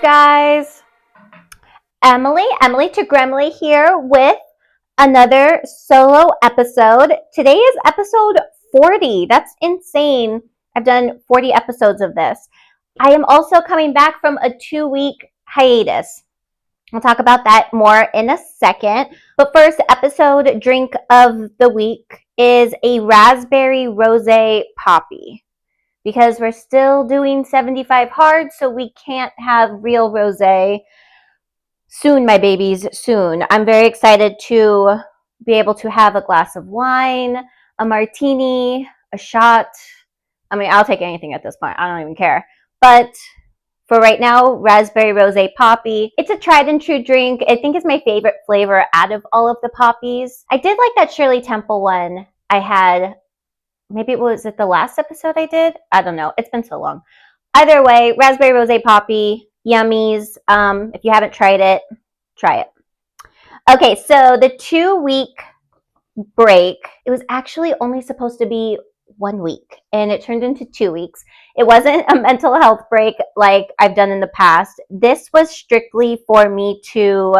guys? Emily to Gremily here with another solo episode. Today is episode 40. That's insane. I've done 40 episodes of this. I am also coming back from a 2-week hiatus. We'll talk about that more in a second. But first, episode drink of the week is a raspberry rosé poppy. Because we're still doing 75 hard, so we can't have real rosé. Soon, my babies, soon. I'm very excited to be able to have a glass of wine, a martini, a shot. I mean, I'll take anything at this point. I don't even care. But for right now, raspberry rosé poppy. It's a tried and true drink. I think it's my favorite flavor out of all of the poppies. I did like that Shirley Temple one I had. Maybe it was the last episode I did. I don't know. It's been so long. Either way, raspberry rosé poppy, yummies. If you haven't tried it, try it. Okay, so the 2-week break, it was actually only supposed to be 1 week, and it turned into 2 weeks. It wasn't a mental health break like I've done in the past. This was strictly for me to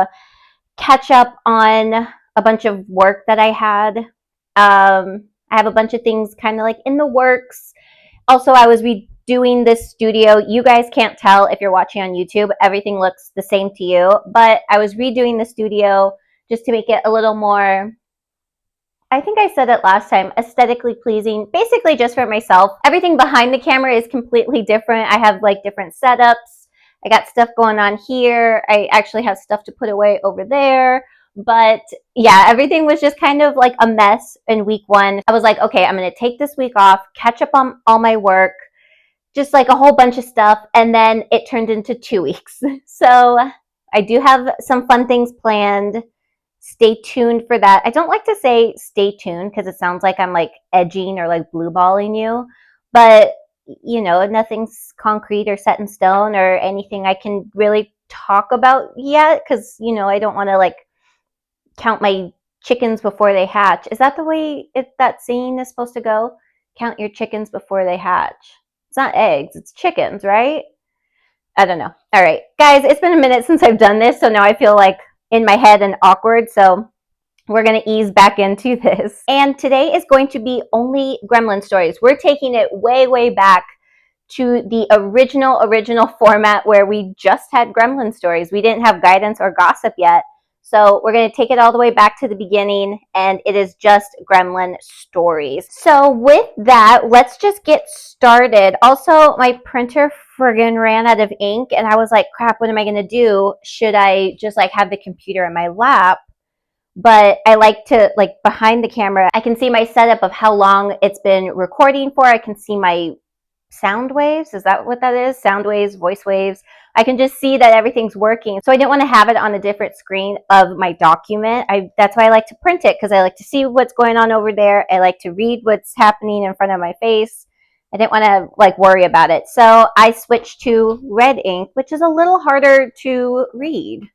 catch up on a bunch of work that I had. I have a bunch of things kind of like in the works. Also, I was redoing this studio. You guys can't tell if you're watching on YouTube. Everything looks the same to you. But I was redoing the studio just to make it a little more, I think I said it last time, aesthetically pleasing. Basically just for myself. Everything behind the camera is completely different. I have like different setups. I got stuff going on here. I actually have stuff to put away over there. But yeah, everything was just kind of like a mess in week 1. I was like, okay, I'm going to take this week off, catch up on all my work, just like a whole bunch of stuff. And then it turned into 2 weeks. So I do have some fun things planned. Stay tuned for that. I don't like to say stay tuned because it sounds like I'm like edging or like blue balling you. But, you know, nothing's concrete or set in stone or anything I can really talk about yet because, you know, I don't want to like count my chickens before they hatch. Is that the way that saying is supposed to go? Count your chickens before they hatch. It's not eggs, it's chickens, right? I don't know. All right, guys, it's been a minute since I've done this, so now I feel like in my head and awkward, so we're going to ease back into this. And today is going to be only Gremlin stories. We're taking it way, way back to the original format where we just had Gremlin stories. We didn't have guidance or gossip yet. So we're going to take it all the way back to the beginning, and it is just Gremlin stories. So with that, let's just get started. Also, my printer friggin' ran out of ink, and I was like, crap, what am I going to do? Should I just like have the computer in my lap? But I like to, like behind the camera, I can see my setup of how long it's been recording for. I can see my sound waves. Is that what that is? Sound waves, voice waves. I can just see that everything's working. So I didn't want to have it on a different screen of my document. That's why I like to print it, because I like to see what's going on over there. I like to read what's happening in front of my face. I didn't want to like worry about it. So I switched to red ink, which is a little harder to read.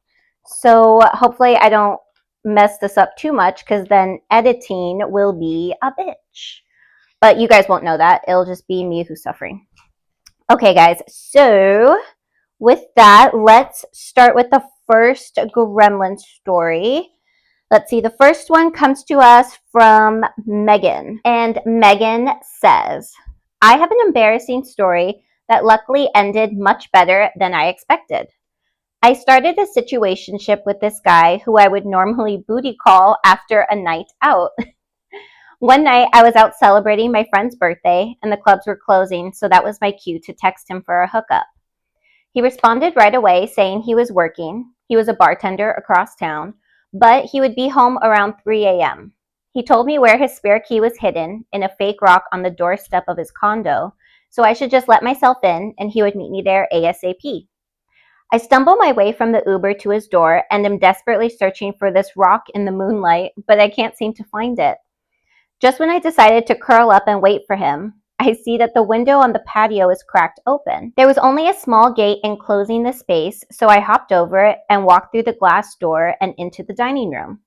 So hopefully I don't mess this up too much, because then editing will be a bitch. But you guys won't know that. It'll just be me who's suffering. Okay, guys. So with that, let's start with the first Gremlin story. Let's see. The first one comes to us from Megan. And Megan says, I have an embarrassing story that luckily ended much better than I expected. I started a situationship with this guy who I would normally booty call after a night out. One night, I was out celebrating my friend's birthday, and the clubs were closing, so that was my cue to text him for a hookup. He responded right away, saying he was working. He was a bartender across town, but he would be home around 3 a.m. He told me where his spare key was hidden in a fake rock on the doorstep of his condo, so I should just let myself in, and he would meet me there ASAP. I stumble my way from the Uber to his door and am desperately searching for this rock in the moonlight, but I can't seem to find it. Just when I decided to curl up and wait for him, I see that the window on the patio is cracked open. There was only a small gate enclosing the space, so I hopped over it and walked through the glass door and into the dining room.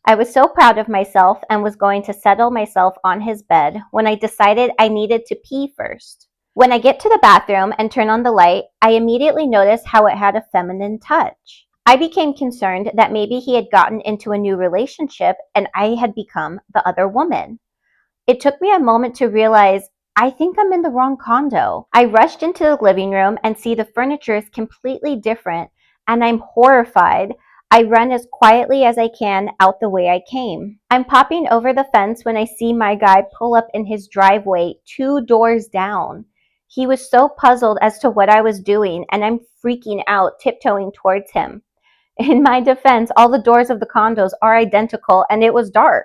I was so proud of myself and was going to settle myself on his bed when I decided I needed to pee first. When I get to the bathroom and turn on the light, I immediately notice how it had a feminine touch. I became concerned that maybe he had gotten into a new relationship and I had become the other woman. It took me a moment to realize I think I'm in the wrong condo. I rushed into the living room and see the furniture is completely different, and I'm horrified. I run as quietly as I can out the way I came. I'm popping over the fence when I see my guy pull up in his driveway 2 doors down. He was so puzzled as to what I was doing, and I'm freaking out, tiptoeing towards him. In my defense, all the doors of the condos are identical and it was dark.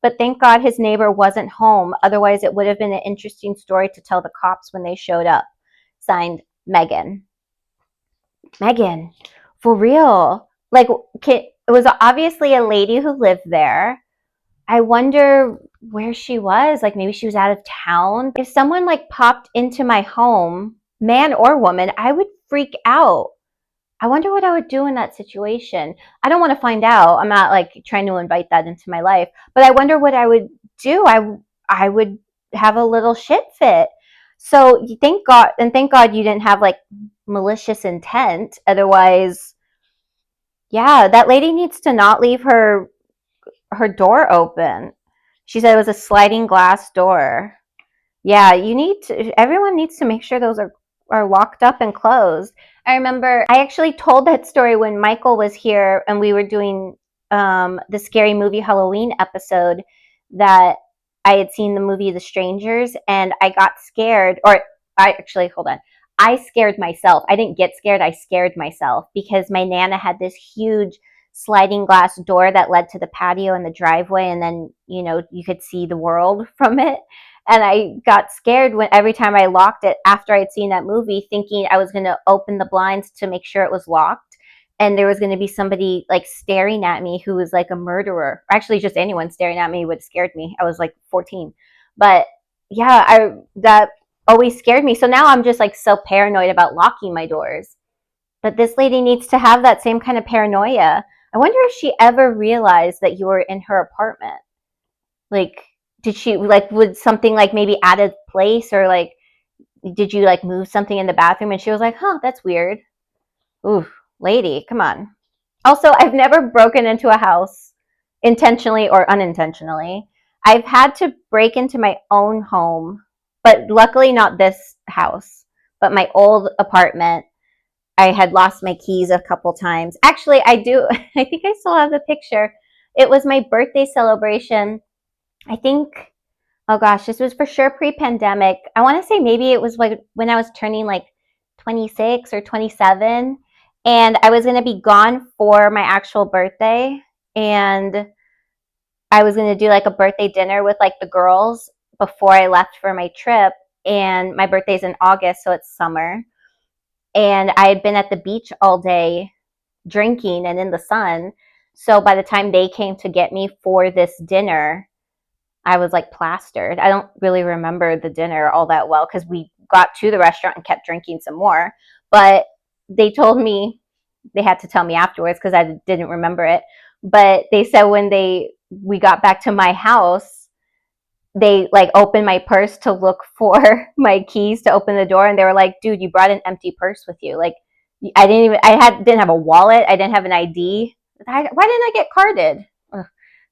But thank God his neighbor wasn't home. Otherwise, it would have been an interesting story to tell the cops when they showed up. Signed, Megan. Megan, for real. Like, it was obviously a lady who lived there. I wonder where she was. Like, maybe she was out of town. If someone like popped into my home, man or woman, I would freak out. I wonder what I would do in that situation. I don't want to find out. I'm not like trying to invite that into my life, but I wonder what I would do. I would have a little shit fit. So thank God, and thank God you didn't have like malicious intent. Otherwise, yeah, that lady needs to not leave her door open. She said it was a sliding glass door. Yeah, everyone needs to make sure those are locked up and closed. I remember I actually told that story when Michael was here and we were doing the scary movie Halloween episode, that I had seen the movie The Strangers and I got scared, or hold on. I scared myself. I didn't get scared, I scared myself because my Nana had this huge sliding glass door that led to the patio and the driveway, and then, you could see the world from it. And I got scared when every time I locked it after I'd seen that movie, thinking I was going to open the blinds to make sure it was locked. And there was going to be somebody like staring at me who was like a murderer. Actually, just anyone staring at me would have scared me. I was like 14. But yeah, that always scared me. So now I'm just like so paranoid about locking my doors. But this lady needs to have that same kind of paranoia. I wonder if she ever realized that you were in her apartment. Like, did she like, would something like maybe add a place, or like did you like move something in the bathroom and she was like, huh, that's weird. Ooh, lady, come on. Also, I've never broken into a house intentionally or unintentionally. I've had to break into my own home, but luckily not this house, but my old apartment. I had lost my keys a couple times. Actually, I do. I think I still have the picture. It was my birthday celebration. I think, oh gosh, this was for sure pre-pandemic. I want to say maybe it was like when I was turning like 26 or 27, and I was going to be gone for my actual birthday, and I was going to do like a birthday dinner with like the girls before I left for my trip. And my birthday's in August, so it's summer. And I had been at the beach all day drinking and in the sun. So by the time they came to get me for this dinner, I was like plastered. I don't really remember the dinner all that well because we got to the restaurant and kept drinking some more. But they told me, they had to tell me afterwards because I didn't remember it. But they said when we got back to my house, they like opened my purse to look for my keys to open the door, and they were like, "Dude, you brought an empty purse with you." Like, didn't have a wallet. I didn't have an ID. Why didn't I get carded? Ugh.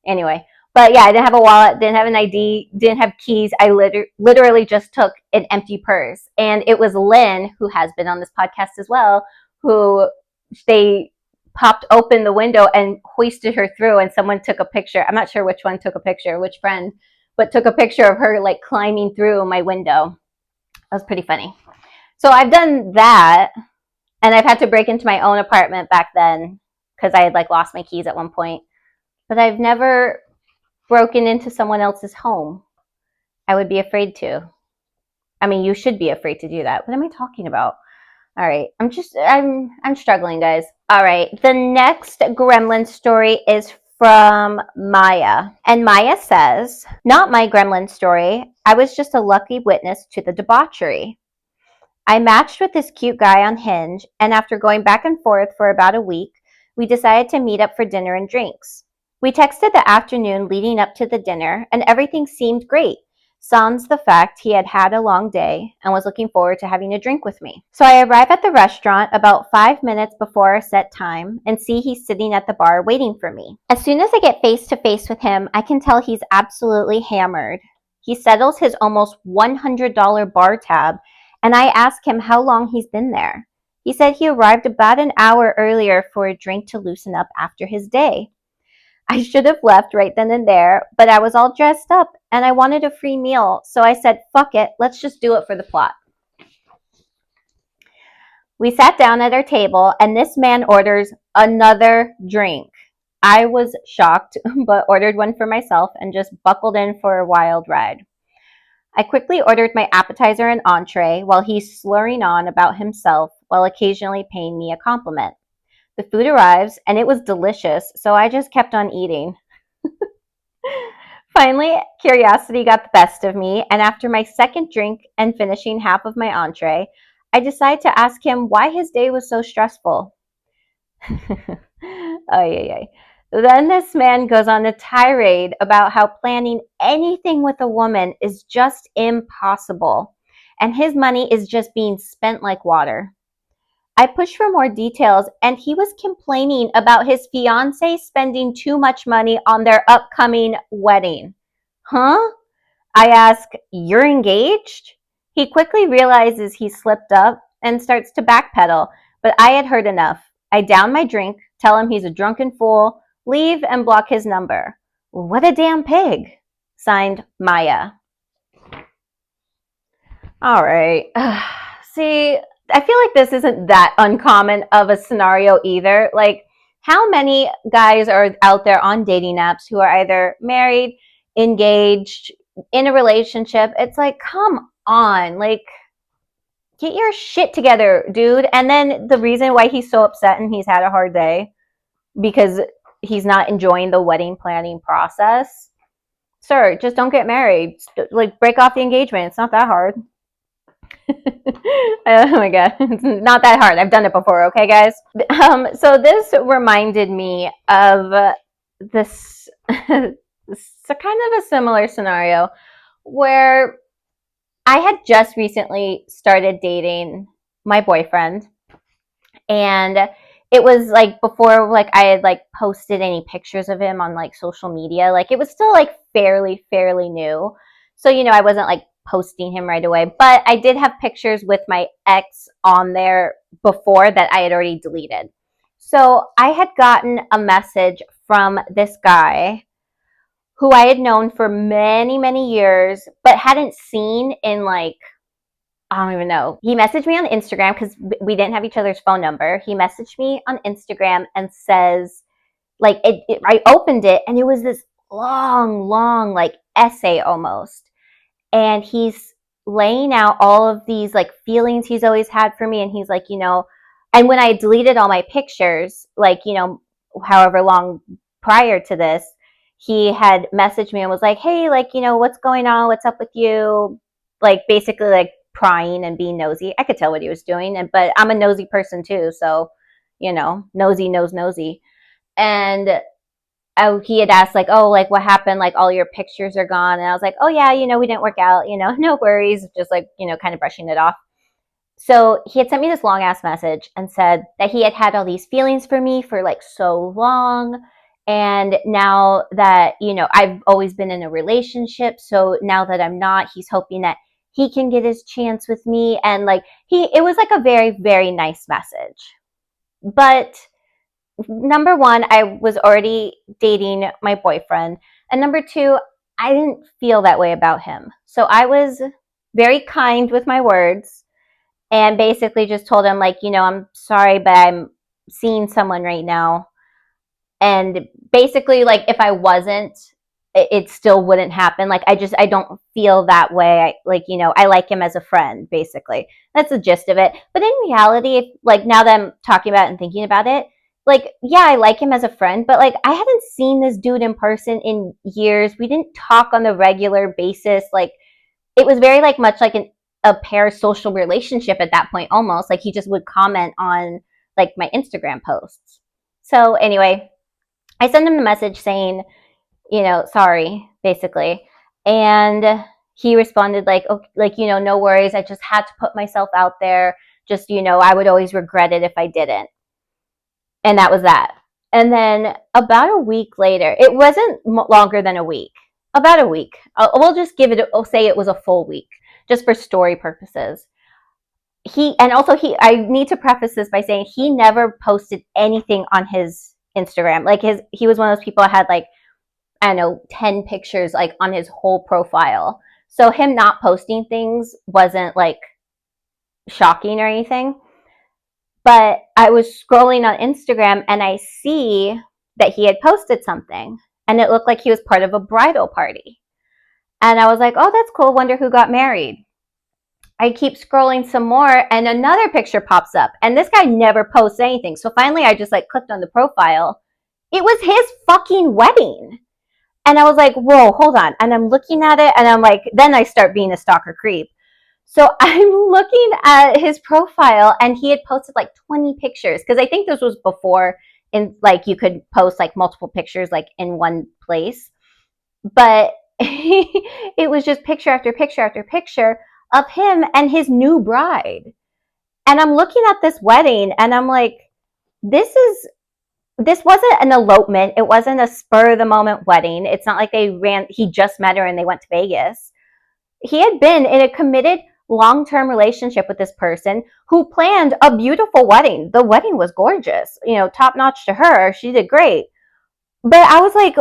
Anyway, but yeah, I didn't have a wallet, didn't have an ID, didn't have keys. I literally just took an empty purse. And it was Lynn, who has been on this podcast as well, who they popped open the window and hoisted her through, and someone took a picture. I'm not sure which one took a picture, which friend, but took a picture of her like climbing through my window. That was pretty funny. So I've done that, and I've had to break into my own apartment back then because I had like lost my keys at one point. But I've never broken into someone else's home. I would be afraid to. I mean, you should be afraid to do that. What am I talking about? All right, I'm struggling, guys. All right, the next Gremlin story is from Maya. And Maya says, not my Gremlin story. I was just a lucky witness to the debauchery. I matched with this cute guy on Hinge, and after going back and forth for about a week, we decided to meet up for dinner and drinks. We texted the afternoon leading up to the dinner, and everything seemed great. sans the fact he had had a long day and was looking forward to having a drink with me. So I arrive at the restaurant about 5 minutes before our set time and see he's sitting at the bar waiting for me. As soon as I get face to face with him, I can tell he's absolutely hammered. He settles his almost $100 bar tab, and I ask him how long he's been there. He said he arrived about an hour earlier for a drink to loosen up after his day. I should have left right then and there, but I was all dressed up and I wanted a free meal, so I said, fuck it, let's just do it for the plot. We sat down at our table and this man orders another drink. I was shocked, but ordered one for myself and just buckled in for a wild ride. I quickly ordered my appetizer and entree while he's slurring on about himself while occasionally paying me a compliment. The food arrives and it was delicious, so I just kept on eating. Finally, curiosity got the best of me, and after my second drink and finishing half of my entree, I decided to ask him why his day was so stressful. Ay. Then this man goes on a tirade about how planning anything with a woman is just impossible, and his money is just being spent like water. I pushed for more details, and he was complaining about his fiance spending too much money on their upcoming wedding. Huh? I ask, you're engaged? He quickly realizes he slipped up and starts to backpedal, but I had heard enough. I down my drink, tell him he's a drunken fool, leave, and block his number. What a damn pig. Signed, Maya. All right. See, I feel like this isn't that uncommon of a scenario either. Like, how many guys are out there on dating apps who are either married, engaged, in a relationship? It's like, come on, like, get your shit together, dude. And then the reason why he's so upset and he's had a hard day because he's not enjoying the wedding planning process. Sir, just don't get married. Like, break off the engagement. It's not that hard. Oh my god, it's not that hard. I've done it before, okay, guys? So this reminded me of this kind of a similar scenario where I had just recently started dating my boyfriend, and it was like before like I had like posted any pictures of him on like social media. Like it was still like fairly new. So, I wasn't like posting him right away, but I did have pictures with my ex on there before that I had already deleted. So I had gotten a message from this guy who I had known for many years, but hadn't seen in like, I don't even know. He messaged me on Instagram because we didn't have each other's phone number. He messaged me on Instagram and says, like, I opened it and it was this long, like essay almost. And he's laying out all of these like feelings he's always had for me. And he's like, and when I deleted all my pictures, like, however long prior to this, he had messaged me and was like, hey, like, what's going on? What's up with you? Like, basically, like, prying and being nosy. I could tell what he was doing, but I'm a nosy person too. So, nosy knows nosy. And he had asked like, oh, like what happened? Like all your pictures are gone. And I was like, oh yeah, we didn't work out, no worries. Just like, kind of brushing it off. So he had sent me this long ass message and said that he had had all these feelings for me for like so long. And now that, I've always been in a relationship. So now that I'm not, he's hoping that he can get his chance with me. And like, it was like a very nice message. But number one, I was already dating my boyfriend. And number two, I didn't feel that way about him. So I was very kind with my words and basically just told him like, I'm sorry, but I'm seeing someone right now. And basically like if I wasn't, it still wouldn't happen. Like I don't feel that way. I like him as a friend, basically. That's the gist of it. But in reality, like now that I'm talking about it and thinking about it, like, yeah, I like him as a friend, but like I hadn't seen this dude in person in years. We didn't talk on a regular basis. Like it was very like much like a parasocial relationship at that point almost. Like he just would comment on like my Instagram posts. So anyway, I sent him a message saying, sorry, basically. And he responded like, okay, like, no worries. I just had to put myself out there. Just, I would always regret it if I didn't. And that was that. And then about a week later, it wasn't longer than a week, about a week. We'll just I'll say it was a full week, just for story purposes. I need to preface this by saying he never posted anything on his Instagram. Like he was one of those people that had like, I don't know, 10 pictures like on his whole profile. So him not posting things wasn't like shocking or anything. But I was scrolling on Instagram and I see that he had posted something and it looked like he was part of a bridal party. And I was like, oh, that's cool. Wonder who got married. I keep scrolling some more and another picture pops up. And this guy never posts anything. So finally I just like clicked on the profile. It was his fucking wedding. And I was like, whoa, hold on. And I'm looking at it and I'm like, then I start being a stalker creep. So I'm looking at his profile and he had posted like 20 pictures because I think this was before in like you could post like multiple pictures like in one place. But it was just picture after picture after picture of him and his new bride. And I'm looking at this wedding and I'm like, this wasn't an elopement. It wasn't a spur of the moment wedding. It's not like he just met her and they went to Vegas. He had been in a committed long-term relationship with this person who planned a beautiful wedding. The wedding was gorgeous, top notch to her. She did great. But I was like,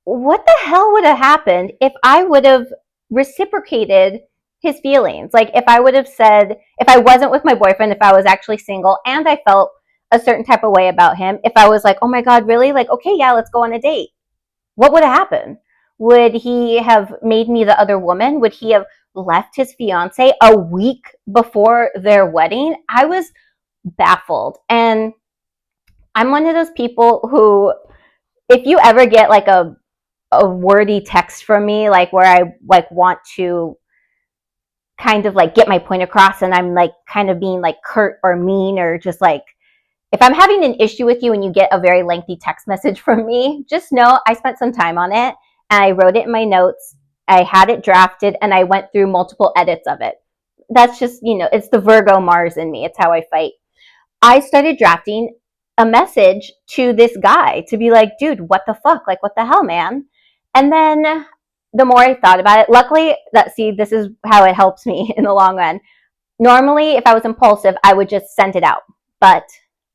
what the hell would have happened if I would have reciprocated his feelings? Like if I would have said, if I wasn't with my boyfriend, if I was actually single and I felt a certain type of way about him, if I was like, oh my God, really? Like, okay, yeah, let's go on a date. What would have happened? Would he have made me the other woman? Would he have left his fiance a week before their wedding? I was baffled. And I'm one of those people who, if you ever get like a wordy text from me, like where I like want to kind of like get my point across and I'm like kind of being like curt or mean or just like, if I'm having an issue with you and you get a very lengthy text message from me, just know I spent some time on it and I wrote it in my notes. I had it drafted and I went through multiple edits of it. That's just, it's the Virgo Mars in me. It's how I fight. I started drafting a message to this guy to be like, dude, what the fuck? Like, what the hell, man? And then the more I thought about it, luckily, this is how it helps me in the long run. Normally, if I was impulsive, I would just send it out. But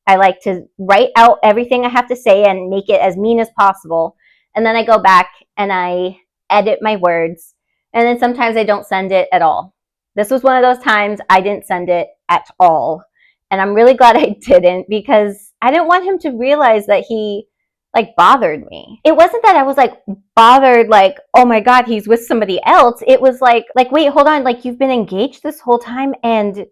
I like to write out everything I have to say and make it as mean as possible. And then I go back and I edit my words. And then sometimes I don't send it at all. This was one of those times I didn't send it at all. And I'm really glad I didn't because I didn't want him to realize that he like bothered me. It wasn't that I was like bothered, like, oh my God, he's with somebody else. It was like, wait, hold on. Like you've been engaged this whole time and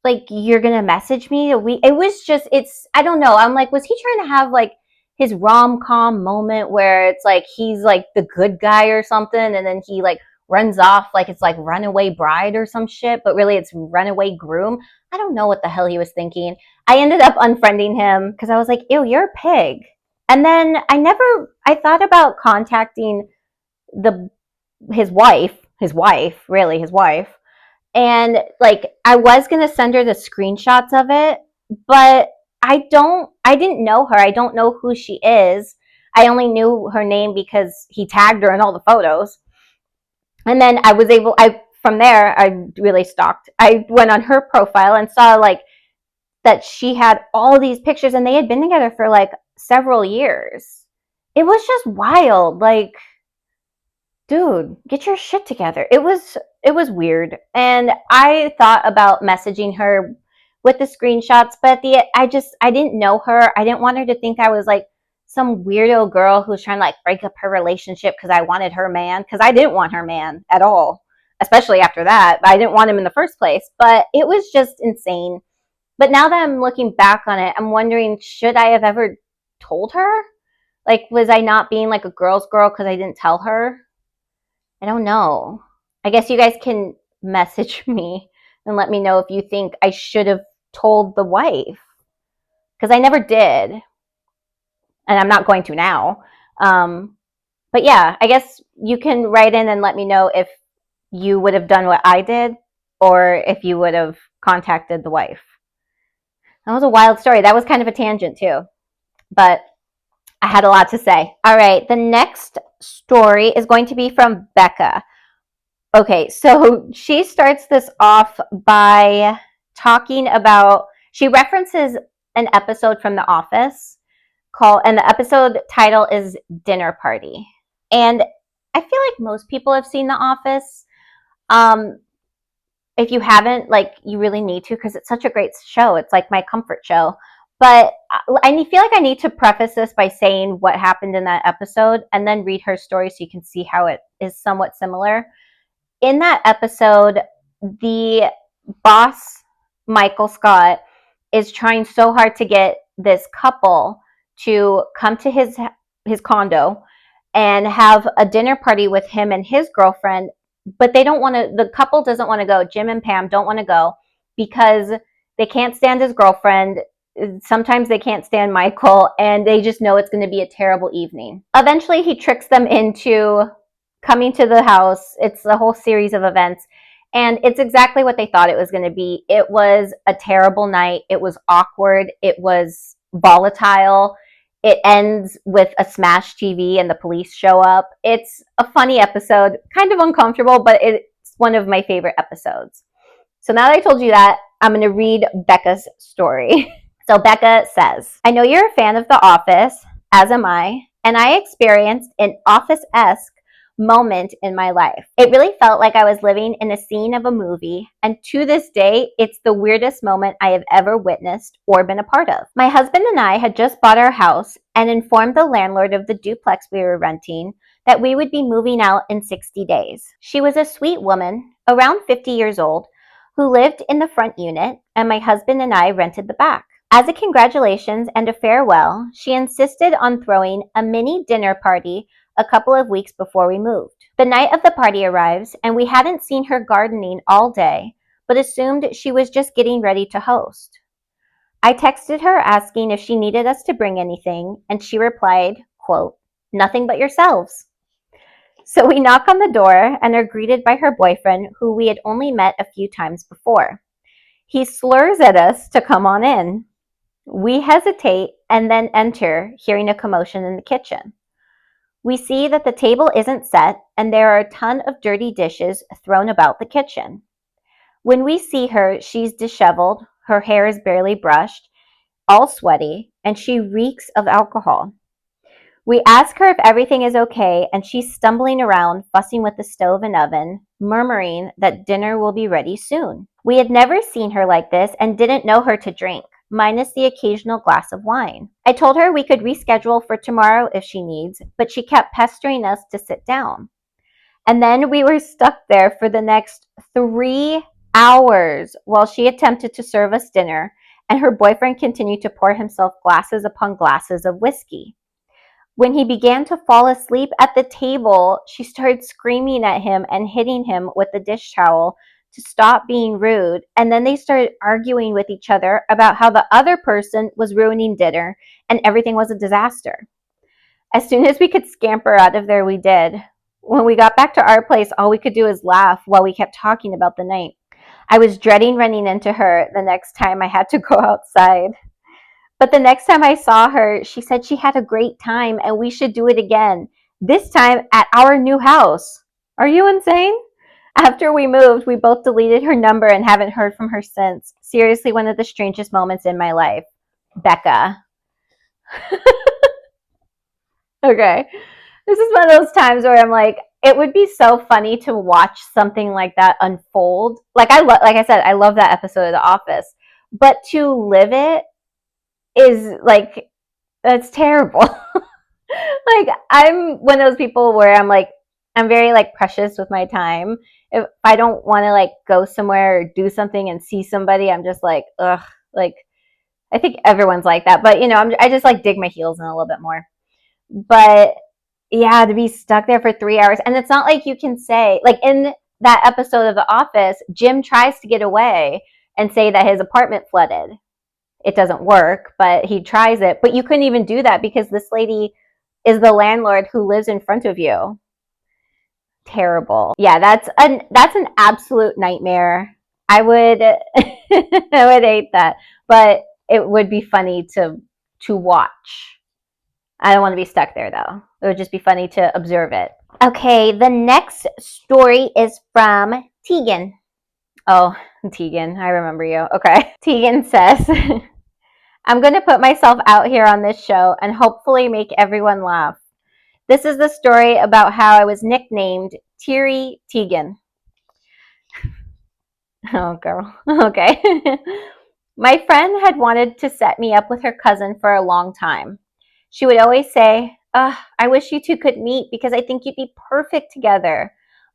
like you're gonna message me it was just, I don't know, I'm like, was he trying to have like his rom-com moment where it's like he's like the good guy or something and then he like runs off like it's like runaway bride or some shit, but really it's runaway groom? I don't know what the hell he was thinking. I ended up unfriending him because I was like, ew, you're a pig. And then I thought about contacting his wife, really his wife. And like I was gonna send her the screenshots of it, but I didn't know her. I don't know who she is. I only knew her name because he tagged her in all the photos. And then from there, I really stalked. I went on her profile and saw like that she had all these pictures and they had been together for like several years. It was just wild. Like, dude, get your shit together. It was weird. And I thought about messaging her with the screenshots, but I didn't know her. I didn't want her to think I was like some weirdo girl who's trying to like break up her relationship because I wanted her man, because I didn't want her man at all, especially after that. I didn't want him in the first place, but it was just insane. But now that I'm looking back on it, I'm wondering, should I have ever told her? Like, was I not being like a girl's girl because I didn't tell her? I don't know. I guess you guys can message me and let me know if you think I should have told the wife, because I never did. And I'm not going to now. But yeah, I guess you can write in and let me know if you would have done what I did or if you would have contacted the wife. That was a wild story. That was kind of a tangent too, but I had a lot to say. All right, the next story is going to be from Becca. Okay, so she starts this off by talking about, she references an episode from The Office and the episode title is Dinner Party. And I feel like most people have seen The Office. If you haven't, like, you really need to because it's such a great show. It's like my comfort show. But I feel like I need to preface this by saying what happened in that episode and then read her story so you can see how it is somewhat similar. In that episode, the boss, Michael Scott, is trying so hard to get this couple to come to his condo and have a dinner party with him and his girlfriend, but they don't want to, the couple doesn't want to go. Jim and Pam don't want to go because they can't stand his girlfriend. Sometimes they can't stand Michael, and they just know it's going to be a terrible evening. Eventually, he tricks them into coming to the house. It's a whole series of events, and it's exactly what they thought it was going to be. It was a terrible night. It was awkward. It was volatile. It ends with a smashed TV and the police show up. It's a funny episode, kind of uncomfortable, but it's one of my favorite episodes. So now that I told you that, I'm going to read Becca's story. So Becca says, I know you're a fan of The Office, as am I, and I experienced an Office-esque moment in my life. It really felt like I was living in a scene of a movie, and to this day, it's the weirdest moment I have ever witnessed or been a part of. My husband and I had just bought our house and informed the landlord of the duplex we were renting that we would be moving out in 60 days. She was a sweet woman, around 50 years old, who lived in the front unit, and my husband and I rented the back. As a congratulations and a farewell, she insisted on throwing a mini dinner party a couple of weeks before we moved. The night of the party arrives, and we hadn't seen her gardening all day, but assumed she was just getting ready to host. I texted her asking if she needed us to bring anything, and she replied, quote, nothing but yourselves. So we knock on the door and are greeted by her boyfriend, who we had only met a few times before. He slurs at us to come on in. We hesitate and then enter, hearing a commotion in the kitchen. We see that the table isn't set and there are a ton of dirty dishes thrown about the kitchen. When we see her, she's disheveled, her hair is barely brushed, all sweaty, and she reeks of alcohol. We ask her if everything is okay, and she's stumbling around, fussing with the stove and oven, murmuring that dinner will be ready soon. We had never seen her like this and didn't know her to drink, minus the occasional glass of wine. I told her we could reschedule for tomorrow if she needs, but she kept pestering us to sit down. And then we were stuck there for the next 3 hours while she attempted to serve us dinner, and her boyfriend continued to pour himself glasses upon glasses of whiskey. When he began to fall asleep at the table, she started screaming at him and hitting him with the dish towel to stop being rude, and then they started arguing with each other about how the other person was ruining dinner and everything was a disaster. As soon as we could scamper out of there, we did. When we got back to our place, all we could do was laugh while we kept talking about the night. I was dreading running into her the next time I had to go outside. But the next time I saw her, she said she had a great time and we should do it again, this time at our new house. Are you insane? After we moved, we both deleted her number and haven't heard from her since. Seriously, one of the strangest moments in my life. Becca. Okay. This is one of those times where I'm like, it would be so funny to watch something like that unfold. Like I said, I love that episode of The Office. But to live it is like, that's terrible. Like, I'm one of those people where I'm like, I'm very like precious with my time. If I don't want to like go somewhere or do something and see somebody, I'm just like, ugh. Like, I think everyone's like that, but you know, I just like dig my heels in a little bit more. But yeah, to be stuck there for 3 hours, and it's not like you can say, like in that episode of The Office, Jim tries to get away and say that his apartment flooded. It doesn't work, but he tries it. But you couldn't even do that because this lady is the landlord who lives in front of you. terrible. Yeah, that's an absolute nightmare. I would I would hate that, but it would be funny to watch. I don't want to be stuck there though. It would just be funny to observe it. Okay, the next story is from Tegan. Oh, Tegan, I remember you. Okay. Tegan says, I'm going to put myself out here on this show and hopefully make everyone laugh. This is the story about how I was nicknamed Teary Tegan. Oh, girl. Okay. My friend had wanted to set me up with her cousin for a long time. She would always say, I wish you two could meet because I think you'd be perfect together.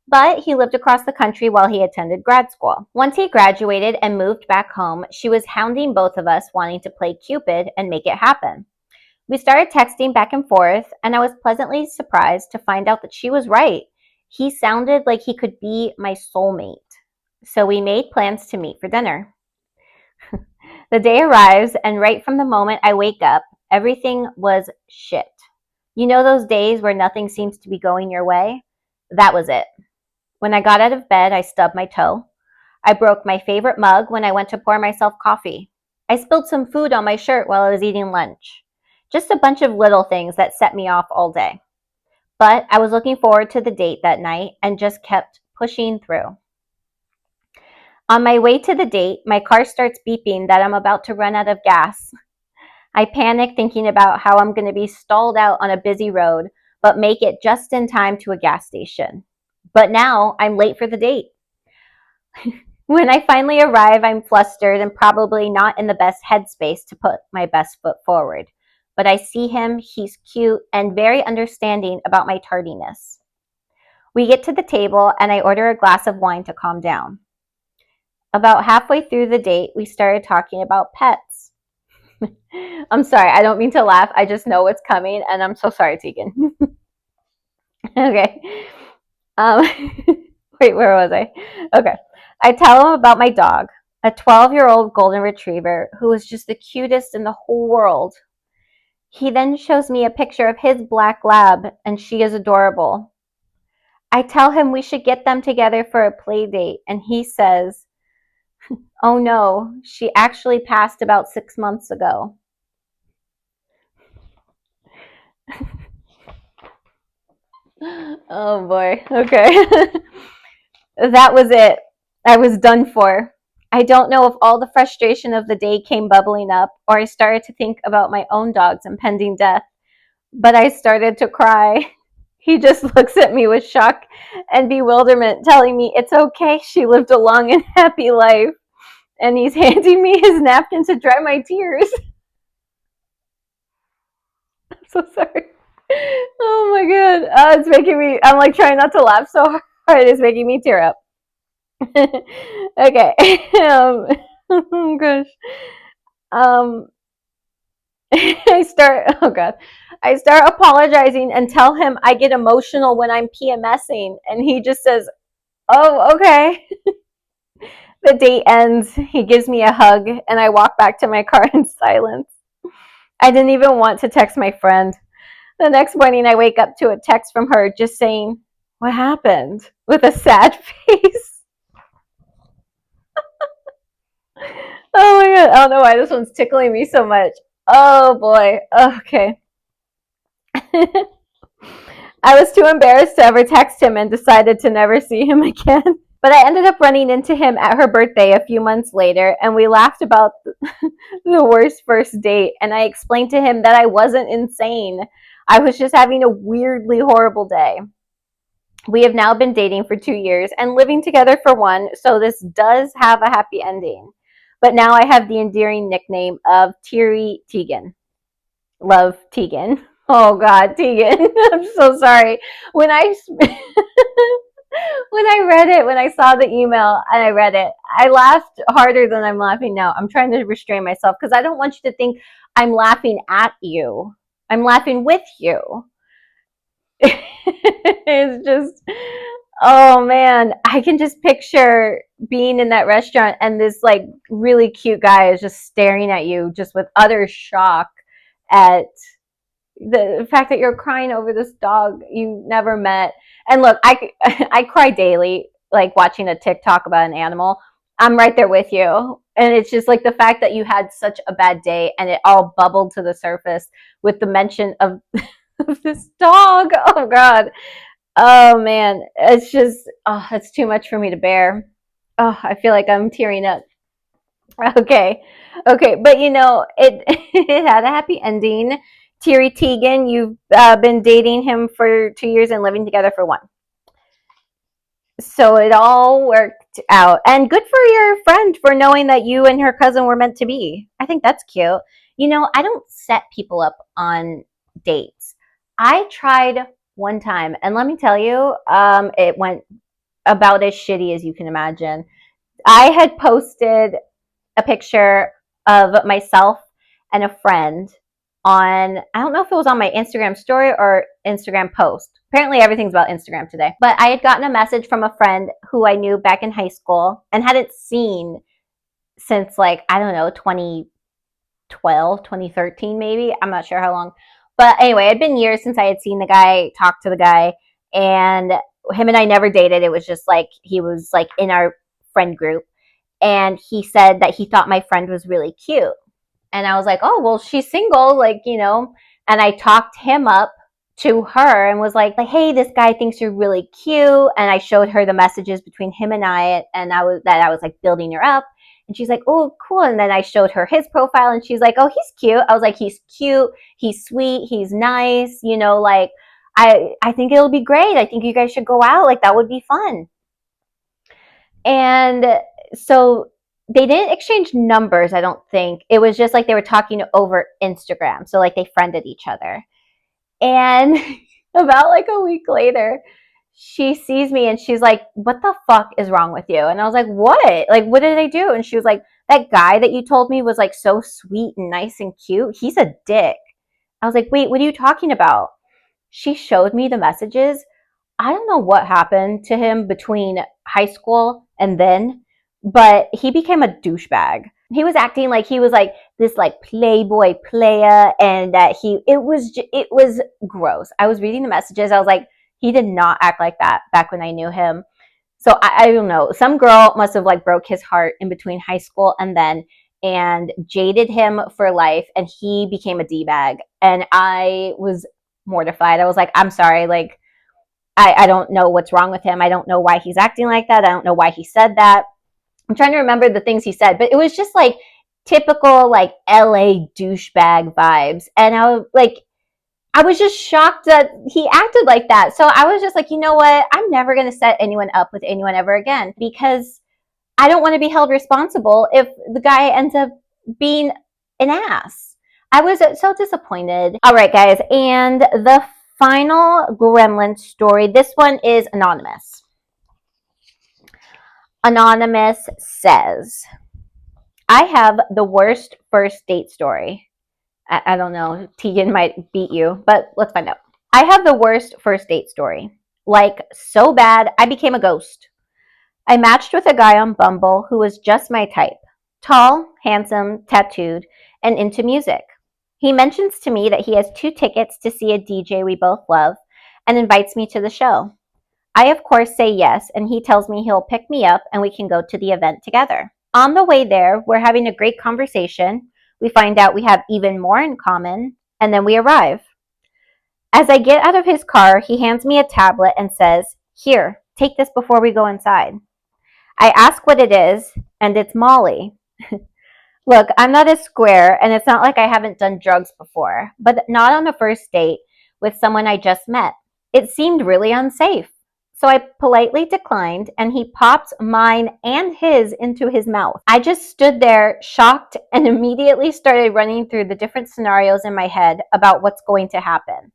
But he lived across the country while he attended grad school. Once he graduated and moved back home, she was hounding both of us, wanting to play Cupid and make it happen. We started texting back and forth, and I was pleasantly surprised to find out that she was right. He sounded like he could be my soulmate. So we made plans to meet for dinner. The day arrives, and right from the moment I wake up, everything was shit. You know those days where nothing seems to be going your way? That was it. When I got out of bed, I stubbed my toe. I broke my favorite mug when I went to pour myself coffee. I spilled some food on my shirt while I was eating lunch. Just a bunch of little things that set me off all day. But I was looking forward to the date that night and just kept pushing through. On my way to the date, my car starts beeping that I'm about to run out of gas. I panic thinking about how I'm going to be stalled out on a busy road, but make it just in time to a gas station. But now I'm late for the date. When I finally arrive, I'm flustered and probably not in the best headspace to put my best foot forward. But I see him, he's cute and very understanding about my tardiness. We get to the table and I order a glass of wine to calm down. About halfway through the date, we started talking about pets. I'm sorry, I don't mean to laugh. I just know what's coming, and I'm so sorry, Tegan. Okay. Um, Wait, where was I? Okay. I tell him about my dog, a 12-year-old golden retriever who is just the cutest in the whole world. He then shows me a picture of his black lab, and she is adorable. I tell him we should get them together for a play date, and he says, oh no, she actually passed about 6 months ago. Oh boy, okay. That was it. I was done for. I don't know if all the frustration of the day came bubbling up or I started to think about my own dog's impending death, but I started to cry. He just looks at me with shock and bewilderment, telling me it's okay, she lived a long and happy life. And he's handing me his napkin to dry my tears. I'm so sorry. Oh my god. It's making me, I'm like trying not to laugh so hard. It's making me tear up. Okay. Oh gosh. Um, I start apologizing and tell him I get emotional when I'm PMSing. And he just says, oh, okay. The date ends. He gives me a hug and I walk back to my car in silence. I didn't even want to text my friend. The next morning, I wake up to a text from her just saying, what happened? With a sad face. Oh my god, I don't know why this one's tickling me so much. Oh boy, okay. I was too embarrassed to ever text him and decided to never see him again. But I ended up running into him at her birthday a few months later, and we laughed about the worst first date, and I explained to him that I wasn't insane. I was just having a weirdly horrible day. We have now been dating for 2 years and living together for 1, so this does have a happy ending. But now I have the endearing nickname of Teary Tegan. Love, Tegan. Oh God, Tegan. I'm so sorry. When I read it, when I saw the email and I read it, I laughed harder than I'm laughing now. I'm trying to restrain myself because I don't want you to think I'm laughing at you. I'm laughing with you. It's just, oh man, I can just picture being in that restaurant and this like really cute guy is just staring at you just with utter shock at The fact that you're crying over this dog you never met. And look, I cry daily, like watching a TikTok about an animal. I'm right there with you. And it's just like the fact that you had such a bad day and it all bubbled to the surface with the mention of, of this dog. Oh God. Oh man. It's just, oh, it's too much for me to bear. Oh, I feel like I'm tearing up. Okay. Okay. But you know, it, it had a happy ending. Terry Teagan, you've been dating him for 2 years and living together for one. So it all worked out. And good for your friend for knowing that you and her cousin were meant to be. I think that's cute. You know, I don't set people up on dates. I tried one time, and let me tell you, it went about as shitty as you can imagine. I had posted a picture of myself and a friend on, I don't know if it was on my Instagram story or Instagram post. Apparently everything's about Instagram today. But I had gotten a message from a friend who I knew back in high school and hadn't seen since, like, I don't know, 2012, 2013 maybe. I'm not sure how long. But anyway, it had been years since I had seen the guy, talked to the guy, and him and I never dated. It was just like he was like in our friend group, and he said that he thought my friend was really cute. And I was like, oh, well, she's single, like, you know. And I talked him up to her and was like, hey, this guy thinks you're really cute. And I showed her the messages between him and I was like building her up. And she's like, oh, cool. And then I showed her his profile and she's like, oh, he's cute. I was like, he's cute, he's sweet, he's nice, you know, like I think it'll be great. I think you guys should go out. Like, that would be fun. And so they didn't exchange numbers, I don't think. It was just like they were talking over Instagram. So like they friended each other. And about like a week later, she sees me and she's like, what the fuck is wrong with you? And I was like, what? Like, what did I do? And she was like, that guy that you told me was like so sweet and nice and cute, he's a dick. I was like, wait, what are you talking about? She showed me the messages. I don't know what happened to him between high school and then, but he became a douchebag. He was acting like he was like this like playboy player, and that it was gross. I was reading the messages. I was like, he did not act like that back when I knew him. So I don't know. Some girl must have like broke his heart in between high school and then, and jaded him for life, and he became a d-bag. And I was mortified. I was like, I'm sorry, like I don't know what's wrong with him. I don't know why he's acting like that. I don't know why he said that. I'm trying to remember the things he said, but it was just like typical like LA douchebag vibes. And I was just shocked that he acted like that. So I was just like, you know what? I'm never going to set anyone up with anyone ever again, because I don't want to be held responsible if the guy ends up being an ass. I was so disappointed. All right, guys. And the final Gremlin story. This one is anonymous. Anonymous says, I have the worst first date story. I don't know. Tegan might beat you, but let's find out. I have the worst first date story. Like, so bad, I became a ghost. I matched with a guy on Bumble who was just my type. Tall, handsome, tattooed, and into music. He mentions to me that he has 2 tickets to see a DJ we both love and invites me to the show. I, of course, say yes, and he tells me he'll pick me up and we can go to the event together. On the way there, we're having a great conversation. We find out we have even more in common, and then we arrive. As I get out of his car, he hands me a tablet and says, here, take this before we go inside. I ask what it is, and it's Molly. Look, I'm not a square, and it's not like I haven't done drugs before, but not on a first date with someone I just met. It seemed really unsafe. So I politely declined, and he popped mine and his into his mouth. I just stood there shocked and immediately started running through the different scenarios in my head about what's going to happen.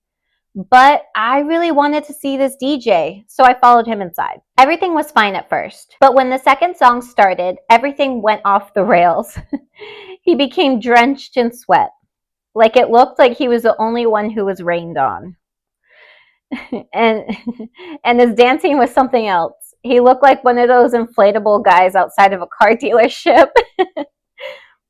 But I really wanted to see this DJ, so I followed him inside. Everything was fine at first, but when the second song started, everything went off the rails. He became drenched in sweat, like it looked like he was the only one who was rained on. and his dancing was something else. He looked like one of those inflatable guys outside of a car dealership.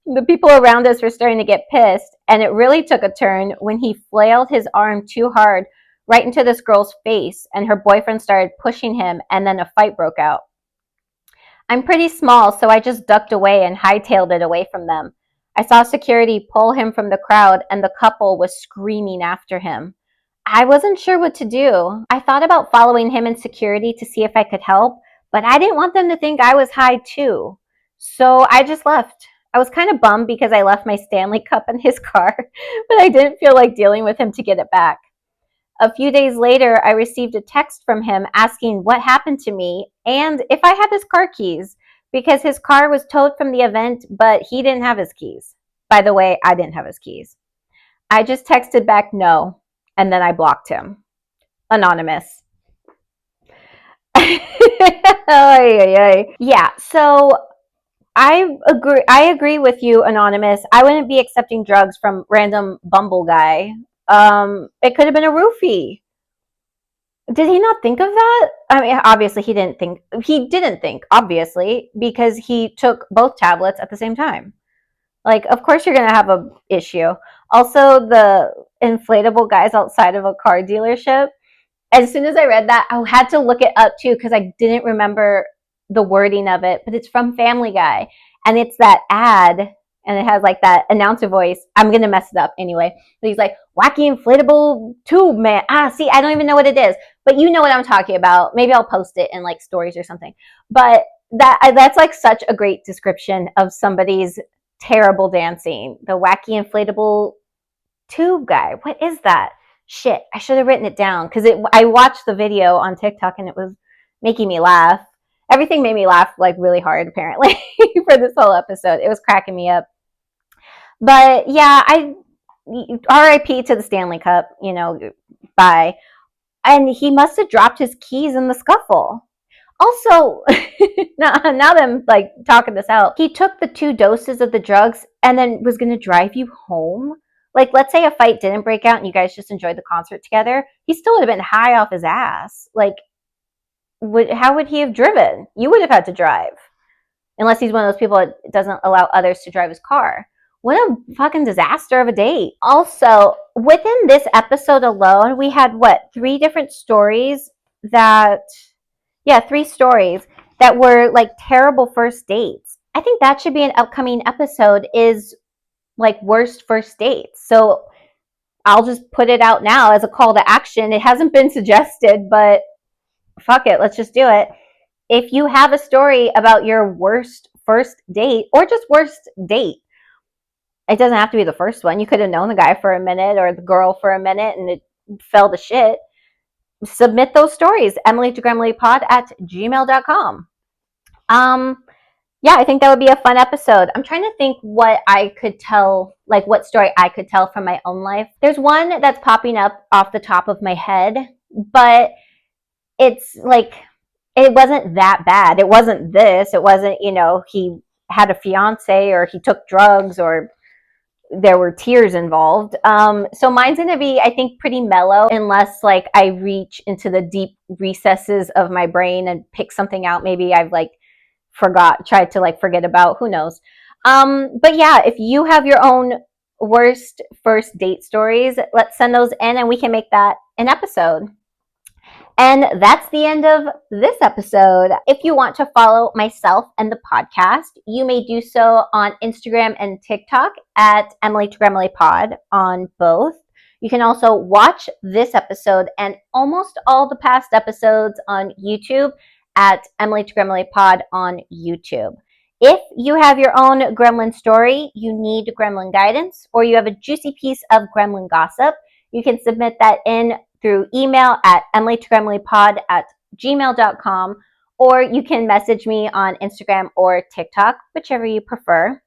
The people around us were starting to get pissed, and it really took a turn when he flailed his arm too hard right into this girl's face, and her boyfriend started pushing him, and then a fight broke out. I'm pretty small, so I just ducked away and hightailed it away from them. I saw security pull him from the crowd, and the couple was screaming after him. I wasn't sure what to do. I thought about following him in security to see if I could help, but I didn't want them to think I was high too. So I just left. I was kind of bummed because I left my Stanley cup in his car, but I didn't feel like dealing with him to get it back. A few days later, I received a text from him asking what happened to me and if I had his car keys, because his car was towed from the event, but he didn't have his keys. By the way, I didn't have his keys. I just texted back no, and then I blocked him. Anonymous. Yeah, so I agree with you, Anonymous. I wouldn't be accepting drugs from random Bumble guy. It could have been a roofie. Did he not think of that? I mean, obviously he didn't think. He didn't think, obviously, because he took both tablets at the same time. Like, of course you're gonna have a issue. Also, the inflatable guys outside of a car dealership. As soon as I read that, I had to look it up too because I didn't remember the wording of it. But it's from Family Guy, and it's that ad, and it has like that announcer voice. I'm gonna mess it up anyway. But he's like, wacky inflatable tube man. See, I don't even know what it is, but you know what I'm talking about. Maybe I'll post it in like stories or something. But that's like such a great description of somebody's terrible dancing. The wacky inflatable tube guy. What is that? Shit, I should have written it down because I watched the video on TikTok and it was making me laugh. Everything made me laugh like really hard apparently for this whole episode. It was cracking me up. But yeah, RIP to the Stanley Cup, bye. And he must have dropped his keys in the scuffle. Also, now that I'm like talking this out, he took the 2 doses of the drugs and then was going to drive you home. Like, let's say a fight didn't break out and you guys just enjoyed the concert together. He still would have been high off his ass. Like, how would he have driven? You would have had to drive. Unless he's one of those people that doesn't allow others to drive his car. What a fucking disaster of a date. Also, within this episode alone, we had 3 different stories that, 3 stories that were like terrible first dates. I think that should be an upcoming episode, is like worst first dates. So I'll just put it out now as a call to action. It hasn't been suggested, but fuck it, let's just do it. If you have a story about your worst first date or just worst date, it doesn't have to be the first one. You could have known the guy for a minute or the girl for a minute and it fell to shit. Submit those stories. emily@gmail.com. Yeah, I think that would be a fun episode. I'm trying to think what I could tell, like what story I could tell from my own life. There's one that's popping up off the top of my head, but it's like, it wasn't that bad. It wasn't this. It wasn't, he had a fiance or he took drugs or there were tears involved. So mine's going to be, I think, pretty mellow unless like I reach into the deep recesses of my brain and pick something out. Maybe I've like tried to like forget about, who knows. But yeah, if you have your own worst first date stories, let's send those in and we can make that an episode. And that's the end of this episode. If you want to follow myself and the podcast, you may do so on Instagram and TikTok at Emily to Gremily Pod on both. You can also watch this episode and almost all the past episodes on YouTube at Emily to Gremily Pod on YouTube. If you have your own gremlin story, you need gremlin guidance, or you have a juicy piece of gremlin gossip, you can submit that in through email at emilytogramlilypod@gmail.com, or you can message me on Instagram or TikTok, whichever you prefer.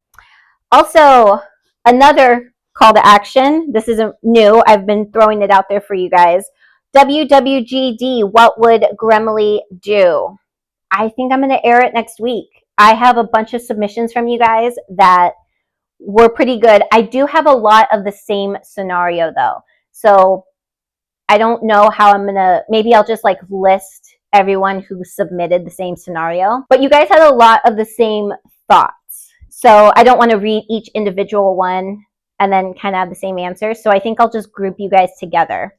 Also, another call to action. This isn't new. I've been throwing it out there for you guys. WWGD, what would Gremily do? I think I'm going to air it next week. I have a bunch of submissions from you guys that were pretty good. I do have a lot of the same scenario though. So I don't know how I'm going to, maybe I'll just like list everyone who submitted the same scenario. But you guys had a lot of the same thoughts. So I don't want to read each individual one and then kind of have the same answer. So I think I'll just group you guys together.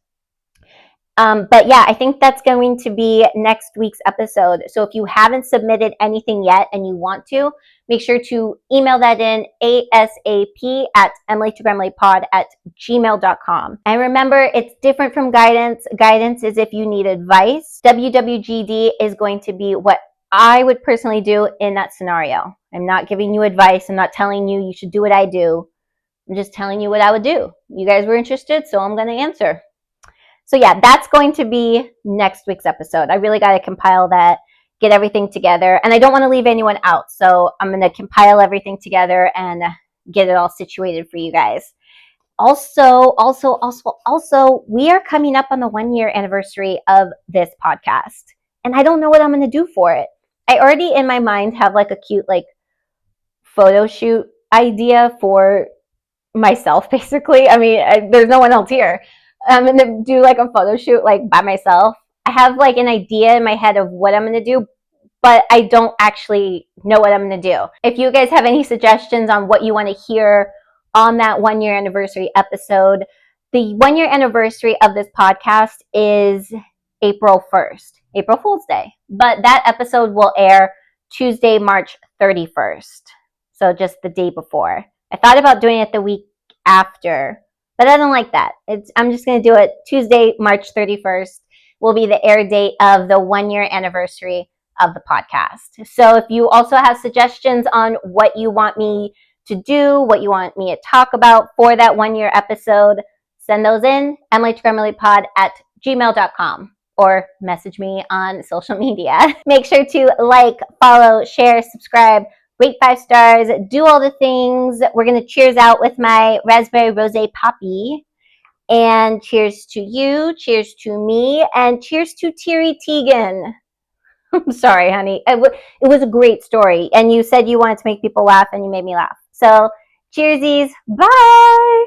But yeah, I think that's going to be next week's episode. So if you haven't submitted anything yet and you want to, make sure to email that in ASAP at emilytogremlypod@gmail.com. And remember, it's different from guidance. Guidance is if you need advice. WWGD is going to be what I would personally do in that scenario. I'm not giving you advice. I'm not telling you should do what I do. I'm just telling you what I would do. You guys were interested, so I'm going to answer. So yeah, that's going to be next week's episode. I really got to compile that, get everything together, and I don't want to leave anyone out. So I'm going to compile everything together and get it all situated for you guys. Also, we are coming up on the 1-year anniversary of this podcast, and I don't know what I'm going to do for it. I already in my mind have like a cute like photo shoot idea for myself, basically. I mean, there's no one else here. I'm gonna do like a photo shoot like by myself. I have like an idea in my head of what I'm gonna do, but I don't actually know what I'm gonna do. If you guys have any suggestions on what you want to hear on that 1-year anniversary episode, the 1-year anniversary of this podcast is April 1st, April Fool's Day. But that episode will air Tuesday, March 31st. So just the day before. I thought about doing it the week after, but I don't like that. I'm just going to do it Tuesday, March 31st will be the air date of the 1-year anniversary of the podcast. So if you also have suggestions on what you want me to do, what you want me to talk about for that 1-year episode, send those in, emilytogremlypod@gmail.com or message me on social media. Make sure to like, follow, share, subscribe, rate 5 stars, do all the things. We're going to cheers out with my raspberry rosé poppy. And cheers to you, cheers to me, and cheers to Teary Tegan. I'm sorry, honey. It was a great story. And you said you wanted to make people laugh, and you made me laugh. So, cheersies. Bye.